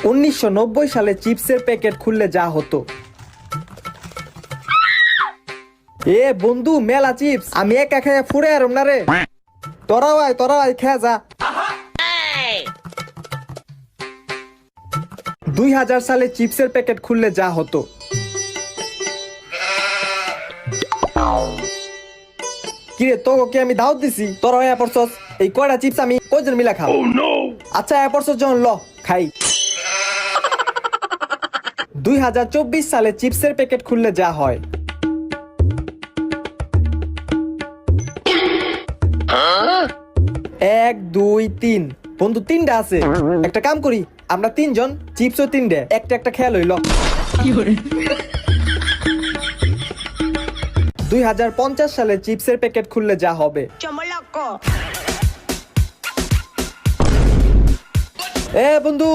1990 সালে চিপসের প্যাকেট খুললে যা হতো। এ বন্ধু মেলা চিপস, আমি একা খেয়ে ফুড়ে আরম না রে। তোরা ভাই খেয়ে যা। 2000 সালে চিপসের প্যাকেট খুললে যা হতো। কিরে তোকে আমি দাওয়াত দিছি, তোরা হয়ে পড়ছস। এই কয়টা চিপস আমি কয়জন মিলা খাও? আচ্ছা পড়ছস যখন ল খাই। 2024 সালে চিপসের প্যাকেট খুললে যা হয়। এক দুই তিন, বন্ধু তিনটা আছে। একটা কাম করি, আমরা তিনজন চিপসও তিনটে, একটা খেয়াল হইল। 2050 সালে চিপসের প্যাকেট খুললে যা হবে। এ বন্ধু